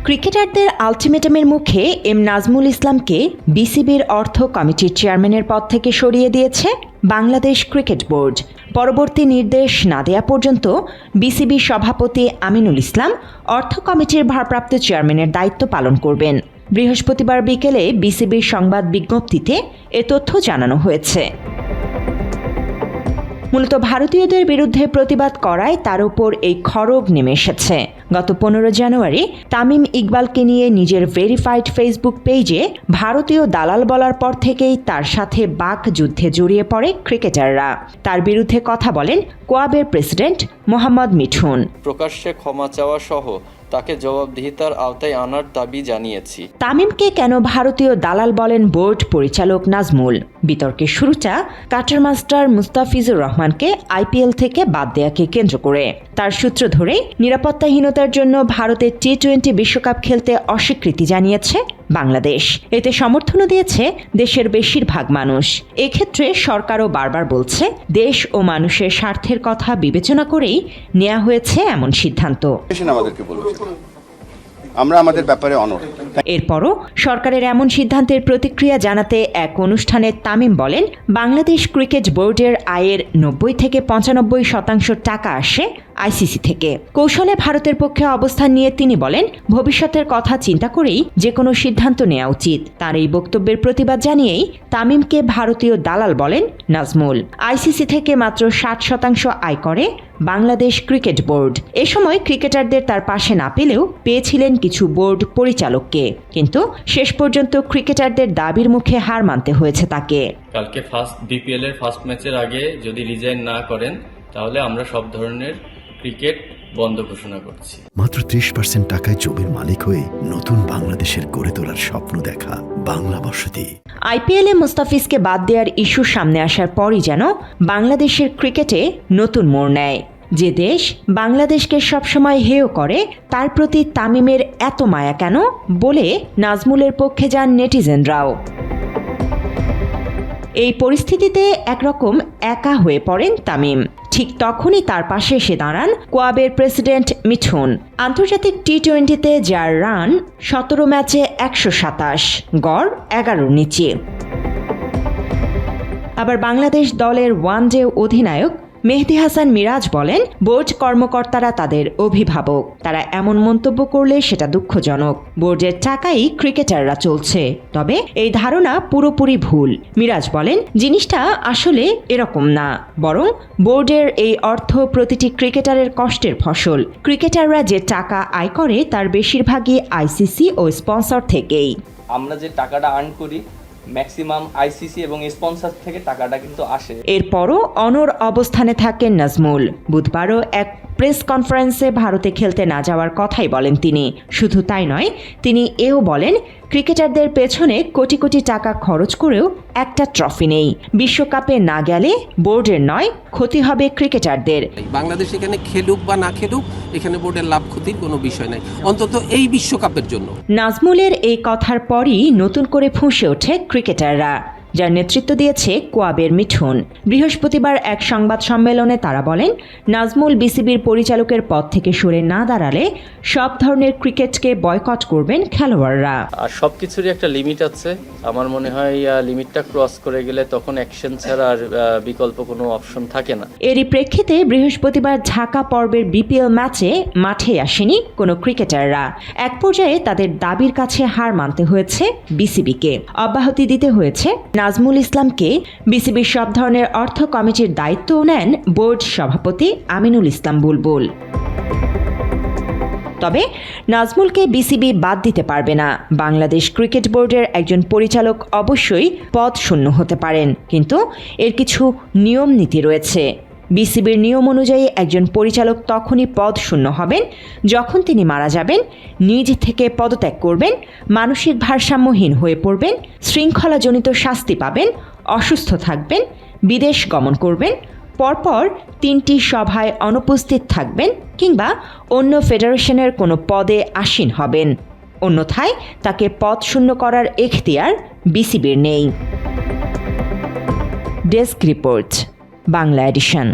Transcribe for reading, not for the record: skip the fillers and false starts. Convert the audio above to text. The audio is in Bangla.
ক্রিকেটারদের আলটিমেটামের মুখে এম নাজমুল ইসলামকে বিসিবির অর্থ কমিটির চেয়ারম্যানের পদ থেকে সরিয়ে দিয়েছে বাংলাদেশ ক্রিকেট বোর্ড। পরবর্তী নির্দেশ না দেয়া পর্যন্ত বিসিবির সভাপতি আমিনুল ইসলাম অর্থ কমিটির ভারপ্রাপ্ত চেয়ারম্যানের দায়িত্ব পালন করবেন। বৃহস্পতিবার বিকেলে বিসিবির সংবাদ বিজ্ঞপ্তিতে এ তথ্য জানানো হয়েছে। মূলত ভারতীয়দের বিরুদ্ধে প্রতিবাদ করায় তার উপর এই খড়গ নেমে এসেছে। গত 15 জানুয়ারি তামিম ইকবালকে নিয়ে নিজের ভেরিফাইড ফেসবুক পেজে ভারতীয় দালাল বলার পর থেকেই তার সাথে বাক যুদ্ধে জড়িয়ে পড়ে ক্রিকেটাররা। তার বিরুদ্ধে কথা বলেন কোয়াবের প্রেসিডেন্ট মোহাম্মদ মিঠুন। প্রকাশ্যে ক্ষমা চাওয়া সহ তাকে জবাবদিহিতার আওতায় আনার দাবি জানিয়েছি। তামিমকে কেন ভারতীয় দালাল বলেন বোর্ড পরিচালক নাজমুল? বিতর্কের শুরুটা কাটার মাস্টার মুস্তাফিজুর রহমানকে আইপিএল থেকে বাদ দেয়াকে কেন্দ্র করে। তার সূত্র ধরে নিরাপত্তাহীনতার জন্য ভারতের টি-20 বিশ্বকাপ খেলতে অস্বীকৃতি জানিয়েছে বাংলাদেশ। এতে সমর্থনও দিয়েছে দেশের বেশিরভাগ মানুষ। এক্ষেত্রে সরকারও বারবার বলছে দেশ ও মানুষের স্বার্থের কথা বিবেচনা করেই নেওয়া হয়েছে এমন সিদ্ধান্ত। আমরা আমাদের ব্যাপারে অনড়। এরপরও সরকারের এমন সিদ্ধান্তের প্রতিক্রিয়া জানাতে এক অনুষ্ঠানে তামিম বলেন, বাংলাদেশ ক্রিকেট বোর্ডের আয়ের 90 থেকে 95% টাকা আসে আইসিসি থেকে। কৌশলে ভারতের পক্ষে অবস্থান নিয়ে তিনি বলেন, ভবিষ্যতের কথা চিন্তা করেই যে কোনো সিদ্ধান্ত নেওয়া উচিত। তার এই বক্তব্যের প্রতিবাদ জানিয়েই তামিমকে ভারতীয় দালাল বলেন নাজমুল। আইসিসি থেকে মাত্র 60% আয় করে বাংলাদেশ ক্রিকেট বোর্ড। এ সময় ক্রিকেটারদের তার পাশে না পেলেও পেয়েছিলেন কিছু বোর্ড পরিচালককে, কিন্তু শেষ পর্যন্ত ক্রিকেটারদের দাবির মুখে হার মানতে হয়েছে তাকে। কালকে বিপিএল এর ফার্স্ট ম্যাচের আগে যদি রিজাইন না করেন তাহলে আমরা সব ধরনের ক্রিকেট বন্ধ ঘোষণা করছি। মাত্র 30% টাকায় জমির মালিক হয়ে নতুন বাংলাদেশের গড়ে তোলার স্বপ্ন দেখা বাংলা বসতি। আইপিএলে মুস্তাফিজকে বাদ দেওয়ার ইস্যু সামনে আসার পরই যেন বাংলাদেশের ক্রিকেটে নতুন মোড় নেয়। যে দেশ বাংলাদেশকে সবসময় হেয় করে, তার প্রতি তামিমের এত মায়া কেন বলে নাজমুলের পক্ষে যান নেটিজেনরাও। এই পরিস্থিতিতে একরকম একা হয়ে পড়েন তামিম। ঠিক তখনই তার পাশে এসে দাঁড়ান কোয়াবের প্রেসিডেন্ট মিঠুন। আন্তর্জাতিক টি-20তে যার রান 17 ম্যাচে 127, গড় 11-র নিচে। আবার বাংলাদেশ দলের ওয়ানডে অধিনায়ক মেহেদী হাসান মিরাজ বলেন, বোর্ড কর্মকর্তারা তাদের অভিভাবক। তারা এমন মন্তব্য করলে সেটা দুঃখজনক। বোর্ডের টাকাই ক্রিকেটাররা চলছে, তবে এই ধারণা পুরোপুরি ভুল। মিরাজ বলেন, জিনিসটা আসলে এরকম না, বরং বোর্ডের এই অর্থ প্রতিটি ক্রিকেটারের কষ্টের ফসল। ক্রিকেটাররা যে টাকা আয় করে তার বেশিরভাগই আইসিসি ও স্পন্সর থেকেই। আমরা যে টাকাটা আর্ন করি ম্যাক্সিমাম আইসিসি এবং স্পন্সর থেকে টাকাটা কিন্তু আসে। এরপরও অনড় অবস্থানে থাকেন নাজমুল। বুধবারও এক প্রেস কনফারেন্সে ভারতে খেলতে না যাওয়ার কথাই বলেন তিনি। শুধু তাই নয়, তিনি এও বলেন, ক্রিকেটারদের পেছনে কোটি কোটি টাকা খরচ করেও একটা ট্রফি নেই। বিশ্বকাপে না গেলে বোর্ডের নয়, ক্ষতি হবে ক্রিকেটারদের। বাংলাদেশ এখানে খেলুক বা না খেলুক, এখানে বোর্ডের লাভ ক্ষতির কোনো বিষয় নাই, অন্তত এই বিশ্বকাপের জন্য। নাজমুলের এই কথার পরই নতুন করে ফুঁসে ওঠে ক্রিকেটাররা, যার নেতৃত্ব দিয়েছে কোয়াবের মিঠুন। বৃহস্পতিবার এক সংবাদ সম্মেলনে তারা বলেন, নাজমুল বিসিবির পরিচালকের পদ থেকে সরে না দাঁড়ালে সব ধরনের ক্রিকেটকে বয়কট করবেন খেলোয়াড়রা। আর সবকিছুরই একটা লিমিট আছে। আমার মনে হয় লিমিটটা ক্রস করে গেলে তখন অ্যাকশন ছাড়া আর বিকল্প কোনো অপশন থাকে না। এরই প্রেক্ষিতে বৃহস্পতিবার ঢাকা পর্বের বিপিএল ম্যাচে মাঠে আসেনি কোনো ক্রিকেটাররা। এক পর্যায়ে তাদের দাবির কাছে হার মানতে হয়েছে বিসিবিকে। অব্যাহতি দিতে হয়েছে নাজমুল ইসলামকে। বিসিবির সব ধরনের অর্থ কমিটির দায়িত্বও নেন বোর্ড সভাপতি আমিনুল ইসলাম বুলবুল। তবে নাজমুলকে বিসিবি বাদ দিতে পারবে না। বাংলাদেশ ক্রিকেট বোর্ডের একজন পরিচালক অবশ্যই পদ শূন্য হতে পারেন, কিন্তু এর কিছু নিয়ম নীতি রয়েছে। বিসিবির নিয়ম অনুযায়ী একজন পরিচালক তখনই পদ শূন্য হবেন যখন তিনি মারা যাবেন, নিজ থেকে পদত্যাগ করবেন, মানসিক ভারসাম্যহীন হয়ে পড়বেন, শৃঙ্খলাজনিত শাস্তি পাবেন, অসুস্থ থাকবেন, বিদেশ গমন করবেন, পরপর 3টি সভায় অনুপস্থিত থাকবেন, কিংবা অন্য ফেডারেশনের কোনো পদে আসীন হবেন। অন্যথায় তাকে পদ শূন্য করার এখতিয়ার বিসিবির নেই। Desk report, Bangla addition.